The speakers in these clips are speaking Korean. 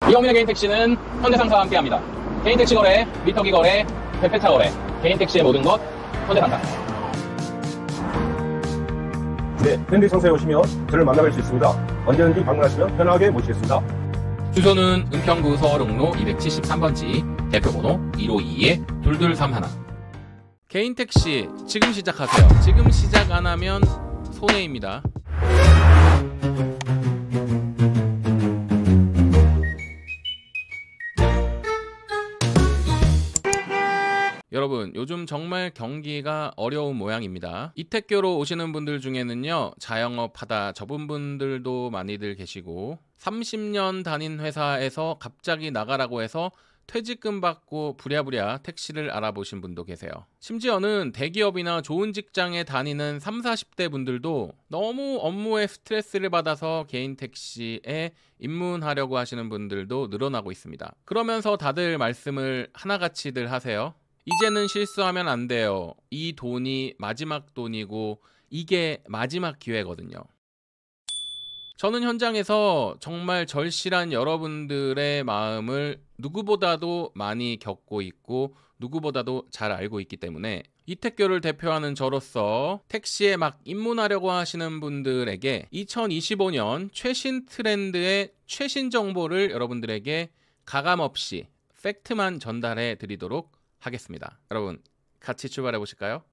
이영민의 개인 택시는 현대상사와 함께합니다. 개인 택시 거래, 미터기 거래, 대폐차 거래, 개인 택시의 모든 것 현대상사. 네, 현대상사에 오시면 저를 만나뵐 수 있습니다. 언제든지 방문하시면 편하게 모시겠습니다. 주소는 은평구 서울흥로 273번지, 대표번호 1522-2231. 개인 택시 지금 시작하세요. 지금 시작 안 하면 손해입니다. 여러분, 요즘 정말 경기가 어려운 모양입니다. 이택교로 오시는 분들 중에는요, 자영업하다 접은 분들도 많이들 계시고 30년 다닌 회사에서 갑자기 나가라고 해서 퇴직금 받고 부랴부랴 택시를 알아보신 분도 계세요. 심지어는 대기업이나 좋은 직장에 다니는 30, 40대 분들도 너무 업무에 스트레스를 받아서 개인 택시에 입문하려고 하시는 분들도 늘어나고 있습니다. 그러면서 다들 말씀을 하나같이들 하세요. 이제는 실수하면 안 돼요. 이 돈이 마지막 돈이고 이게 마지막 기회거든요. 저는 현장에서 정말 절실한 여러분들의 마음을 누구보다도 많이 겪고 있고 누구보다도 잘 알고 있기 때문에 이택교를 대표하는 저로서 택시에 막 입문하려고 하시는 분들에게 2025년 최신 트렌드의 최신 정보를 여러분들에게 가감없이 팩트만 전달해 드리도록 하겠습니다. 여러분, 같이 출발해 보실까요?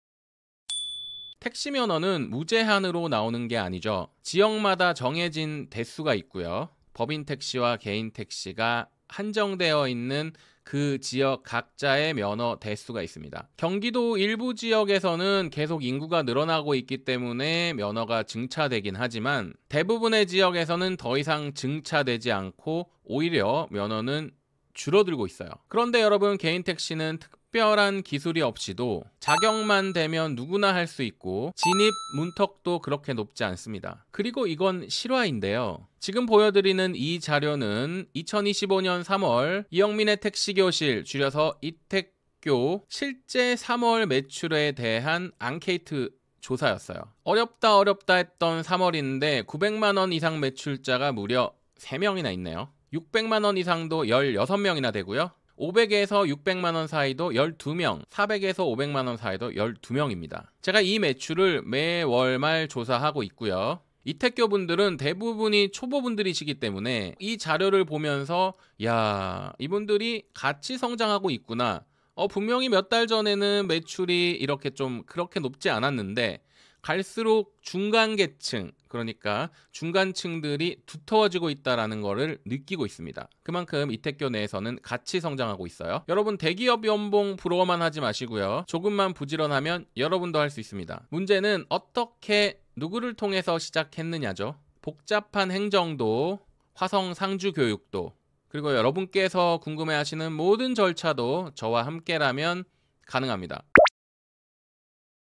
택시 면허는 무제한으로 나오는 게 아니죠. 지역마다 정해진 대수가 있고요. 법인 택시와 개인 택시가 한정되어 있는 그 지역 각자의 면허 대수가 있습니다. 경기도 일부 지역에서는 계속 인구가 늘어나고 있기 때문에 면허가 증차되긴 하지만 대부분의 지역에서는 더 이상 증차되지 않고 오히려 면허는 줄어들고 있어요. 그런데 여러분, 개인 택시는 특별한 기술이 없이도 자격만 되면 누구나 할 수 있고 진입 문턱도 그렇게 높지 않습니다. 그리고 이건 실화인데요. 지금 보여드리는 이 자료는 2025년 3월 이영민의 택시교실, 줄여서 이택교 실제 3월 매출에 대한 앙케이트 조사였어요. 어렵다 했던 3월인데 900만 원 이상 매출자가 무려 3명이나 있네요. 600만 원 이상도 16명이나 되고요. 500에서 600만 원 사이도 12명, 400에서 500만 원 사이도 12명입니다. 제가 이 매출을 매월 말 조사하고 있고요. 이택교 분들은 대부분이 초보분들이시기 때문에 이 자료를 보면서 야, 이분들이 같이 성장하고 있구나. 분명히 몇 달 전에는 매출이 이렇게 좀 그렇게 높지 않았는데 갈수록 중간계층, 그러니까 중간층들이 두터워지고 있다는 것을 느끼고 있습니다. 그만큼 이택교 내에서는 같이 성장하고 있어요. 여러분, 대기업 연봉 부러워만 하지 마시고요. 조금만 부지런하면 여러분도 할 수 있습니다. 문제는 어떻게 누구를 통해서 시작했느냐죠. 복잡한 행정도, 화성 상주 교육도, 그리고 여러분께서 궁금해하시는 모든 절차도 저와 함께라면 가능합니다.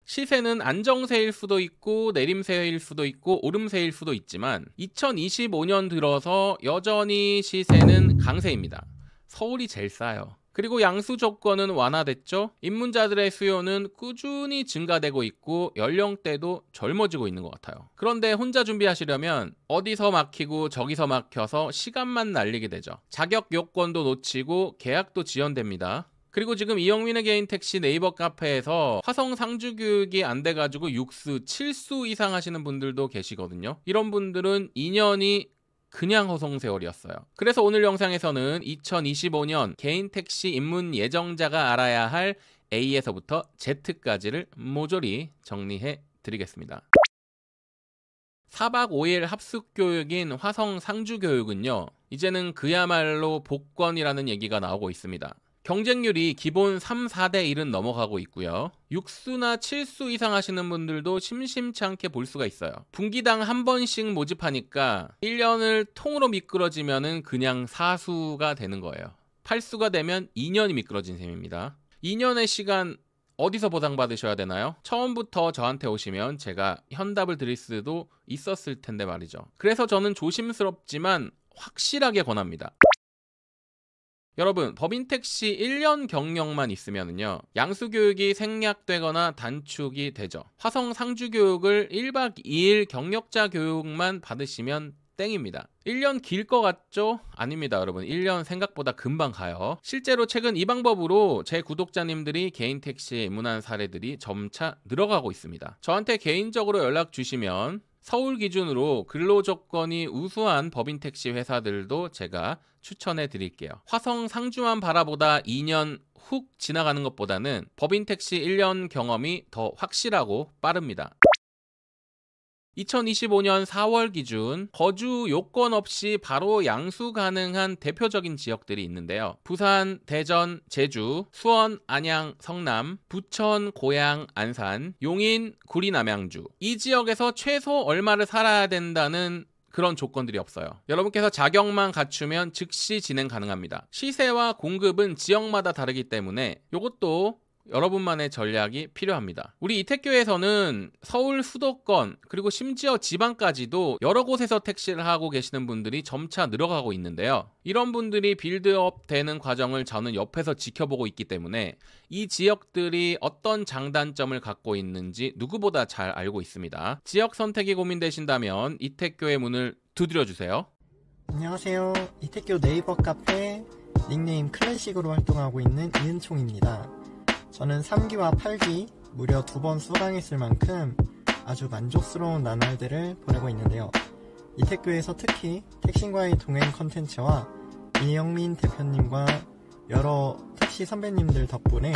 시세는 안정세일 수도 있고 내림세일 수도 있고 오름세일 수도 있지만 2025년 들어서 여전히 시세는 강세입니다. 서울이 제일 싸요. 그리고 양수 조건은 완화됐죠. 입문자들의 수요는 꾸준히 증가되고 있고 연령대도 젊어지고 있는 것 같아요. 그런데 혼자 준비하시려면 어디서 막히고 저기서 막혀서 시간만 날리게 되죠. 자격 요건도 놓치고 계약도 지연됩니다. 그리고 지금 이영민의 개인 택시 네이버 카페에서 화성 상주 교육이 안 돼가지고 6수, 7수 이상 하시는 분들도 계시거든요. 이런 분들은 2년이 그냥 허송세월이었어요. 그래서 오늘 영상에서는 2025년 개인 택시 입문 예정자가 알아야 할 A에서부터 Z까지를 모조리 정리해 드리겠습니다. 4박 5일 합숙 교육인 화성 상주 교육은요, 이제는 그야말로 복권이라는 얘기가 나오고 있습니다. 경쟁률이 기본 3, 4대 1은 넘어가고 있고요. 6수나 7수 이상 하시는 분들도 심심치 않게 볼 수가 있어요. 분기당 한 번씩 모집하니까 1년을 통으로 미끄러지면 그냥 4수가 되는 거예요. 8수가 되면 2년이 미끄러진 셈입니다. 2년의 시간 어디서 보상받으셔야 되나요? 처음부터 저한테 오시면 제가 현답을 드릴 수도 있었을 텐데 말이죠. 그래서 저는 조심스럽지만 확실하게 권합니다. 여러분, 법인택시 1년 경력만 있으면요, 양수교육이 생략되거나 단축이 되죠. 화성 상주교육을 1박 2일 경력자 교육만 받으시면 땡입니다. 1년 길 것 같죠? 아닙니다, 여러분. 1년 생각보다 금방 가요. 실제로 최근 이 방법으로 제 구독자님들이 개인 택시에 입문한 사례들이 점차 늘어가고 있습니다. 저한테 개인적으로 연락 주시면 서울 기준으로 근로조건이 우수한 법인 택시 회사들도 제가 추천해 드릴게요. 화성 상주만 바라보다 2년 훅 지나가는 것보다는 법인 택시 1년 경험이 더 확실하고 빠릅니다. 2025년 4월 기준 거주 요건 없이 바로 양수 가능한 대표적인 지역들이 있는데요. 부산, 대전, 제주, 수원, 안양, 성남, 부천, 고양, 안산, 용인, 구리, 남양주. 이 지역에서 최소 얼마를 살아야 된다는 그런 조건들이 없어요. 여러분께서 자격만 갖추면 즉시 진행 가능합니다. 시세와 공급은 지역마다 다르기 때문에 이것도 여러분만의 전략이 필요합니다. 우리 이택교에서는 서울 수도권 그리고 심지어 지방까지도 여러 곳에서 택시를 하고 계시는 분들이 점차 늘어가고 있는데요. 이런 분들이 빌드업 되는 과정을 저는 옆에서 지켜보고 있기 때문에 이 지역들이 어떤 장단점을 갖고 있는지 누구보다 잘 알고 있습니다. 지역 선택이 고민되신다면 이택교의 문을 두드려 주세요. 안녕하세요. 이택교 네이버 카페 닉네임 클래식으로 활동하고 있는 이은총입니다. 저는 3기와 8기 무려 2번 수강했을 만큼 아주 만족스러운 나날들을 보내고 있는데요. 이택교에서 특히 택신과의 동행 컨텐츠와 이영민 대표님과 여러 택시 선배님들 덕분에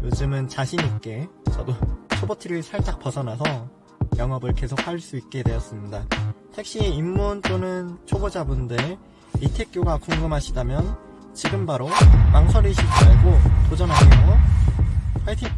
요즘은 자신있게 저도 초보티를 살짝 벗어나서 영업을 계속 할 수 있게 되었습니다. 택시 입문 또는 초보자분들 이택교가 궁금하시다면 지금 바로 망설이시지 말고 도전하세요. 파이팅!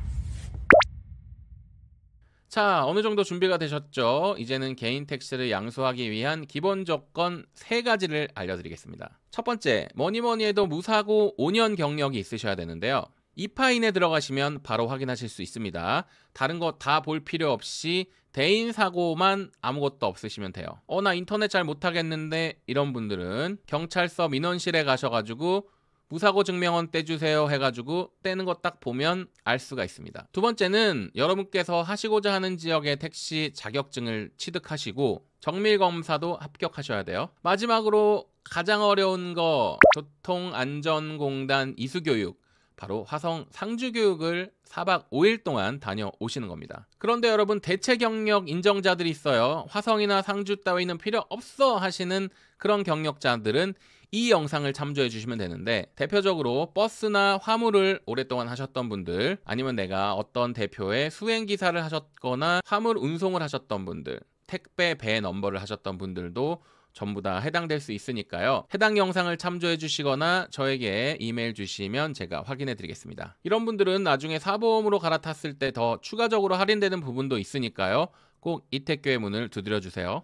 자, 어느 정도 준비가 되셨죠? 이제는 개인 택시를 양수하기 위한 기본 조건 3가지를 알려드리겠습니다. 첫 번째, 뭐니뭐니 해도 무사고 5년 경력이 있으셔야 되는데요. 이파인에 들어가시면 바로 확인하실 수 있습니다. 다른 거 다 볼 필요 없이 대인 사고만 아무것도 없으시면 돼요. 나 인터넷 잘 못하겠는데 이런 분들은 경찰서 민원실에 가셔가지고 무사고 증명원 떼주세요 해가지고 떼는 거 딱 보면 알 수가 있습니다. 두 번째는 여러분께서 하시고자 하는 지역의 택시 자격증을 취득하시고 정밀검사도 합격하셔야 돼요. 마지막으로 가장 어려운 거 교통안전공단 이수교육, 바로 화성 상주교육을 4박 5일 동안 다녀오시는 겁니다. 그런데 여러분, 대체 경력 인정자들이 있어요. 화성이나 상주 따위는 필요 없어 하시는 그런 경력자들은 이 영상을 참조해 주시면 되는데, 대표적으로 버스나 화물을 오랫동안 하셨던 분들, 아니면 내가 어떤 대표의 수행기사를 하셨거나 화물 운송을 하셨던 분들, 택배 배 넘버를 하셨던 분들도 전부 다 해당될 수 있으니까요. 해당 영상을 참조해 주시거나 저에게 이메일 주시면 제가 확인해 드리겠습니다. 이런 분들은 나중에 사보험으로 갈아탔을 때 더 추가적으로 할인되는 부분도 있으니까요. 꼭 이택교의 문을 두드려 주세요.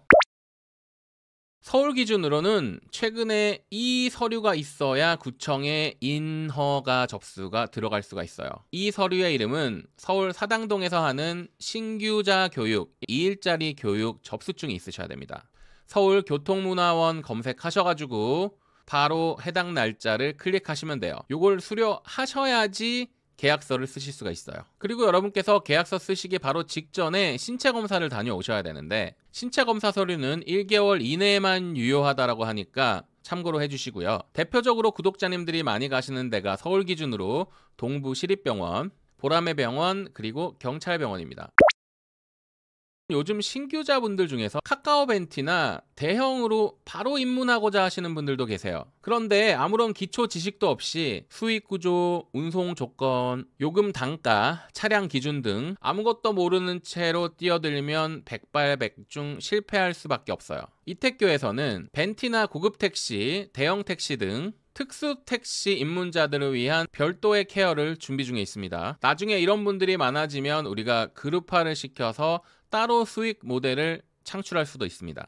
서울 기준으로는 최근에 이 서류가 있어야 구청에 인허가 접수가 들어갈 수가 있어요. 이 서류의 이름은 서울 사당동에서 하는 신규자 교육 2일짜리 교육 접수증이 있으셔야 됩니다. 서울 교통문화원 검색하셔가지고 바로 해당 날짜를 클릭하시면 돼요. 요걸 수료하셔야지 계약서를 쓰실 수가 있어요. 그리고 여러분께서 계약서 쓰시기 바로 직전에 신체검사를 다녀오셔야 되는데, 신체검사 서류는 1개월 이내에만 유효하다라고 하니까 참고로 해주시고요. 대표적으로 구독자님들이 많이 가시는 데가 서울 기준으로 동부시립병원, 보라매병원, 그리고 경찰병원입니다. 요즘 신규자분들 중에서 카카오벤티나 대형으로 바로 입문하고자 하시는 분들도 계세요. 그런데 아무런 기초 지식도 없이 수익구조, 운송 조건, 요금 단가, 차량 기준 등 아무것도 모르는 채로 뛰어들면 백발백중 실패할 수밖에 없어요. 이택교에서는 벤티나 고급택시, 대형택시 등 특수 택시 입문자들을 위한 별도의 케어를 준비 중에 있습니다. 나중에 이런 분들이 많아지면 우리가 그룹화를 시켜서 따로 수익 모델을 창출할 수도 있습니다.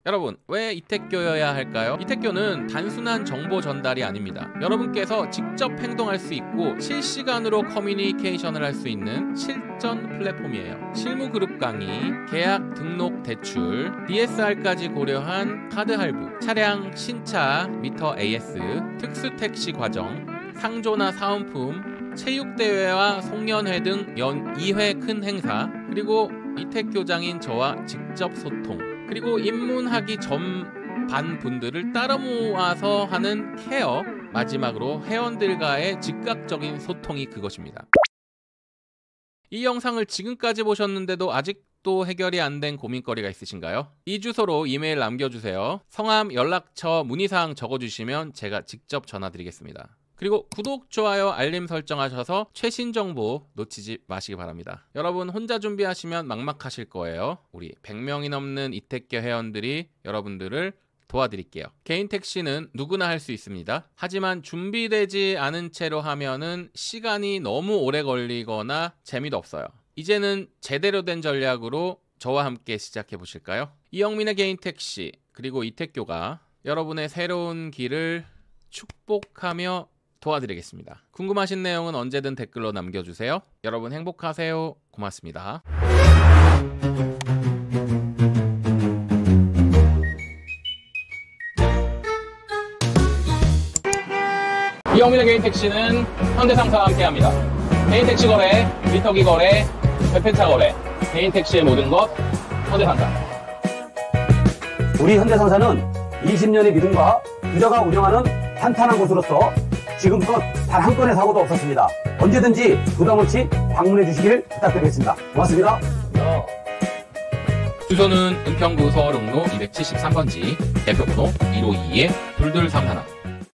여러분, 왜 이택교여야 할까요? 이택교는 단순한 정보 전달이 아닙니다. 여러분께서 직접 행동할 수 있고 실시간으로 커뮤니케이션을 할 수 있는 실전 플랫폼이에요. 실무 그룹 강의, 계약 등록 대출, DSR까지 고려한 카드 할부, 차량 신차, 미터 AS, 특수 택시 과정, 상조나 사은품, 체육대회와 송년회 등 연 2회 큰 행사, 그리고 이택교장인 저와 직접 소통, 그리고 입문하기 전반 분들을 따라 모아서 하는 케어, 마지막으로 회원들과의 즉각적인 소통이 그것입니다. 이 영상을 지금까지 보셨는데도 아직도 해결이 안 된 고민거리가 있으신가요? 이 주소로 이메일 남겨주세요. 성함, 연락처, 문의사항 적어주시면 제가 직접 전화드리겠습니다. 그리고 구독, 좋아요, 알림 설정하셔서 최신 정보 놓치지 마시기 바랍니다. 여러분 혼자 준비하시면 막막하실 거예요. 우리 100명이 넘는 이택교 회원들이 여러분들을 도와드릴게요. 개인 택시는 누구나 할 수 있습니다. 하지만 준비되지 않은 채로 하면은 시간이 너무 오래 걸리거나 재미도 없어요. 이제는 제대로 된 전략으로 저와 함께 시작해 보실까요? 이영민의 개인 택시 그리고 이택교가 여러분의 새로운 길을 축복하며 도와드리겠습니다. 궁금하신 내용은 언제든 댓글로 남겨주세요. 여러분 행복하세요. 고맙습니다. 이영민의 개인 택시는 현대상사와 함께합니다. 개인 택시 거래, 리터기 거래, 배폐차 거래, 개인 택시의 모든 것 현대상사. 우리 현대상사는 20년의 믿음과 유저가 운영하는 탄탄한 곳으로서 지금껏 단 한 건의 사고도 없었습니다. 언제든지 부담 없이 방문해 주시길 부탁드리겠습니다. 고맙습니다. 주소는 은평구 서울흥로 273번지, 대표번호 152-2231.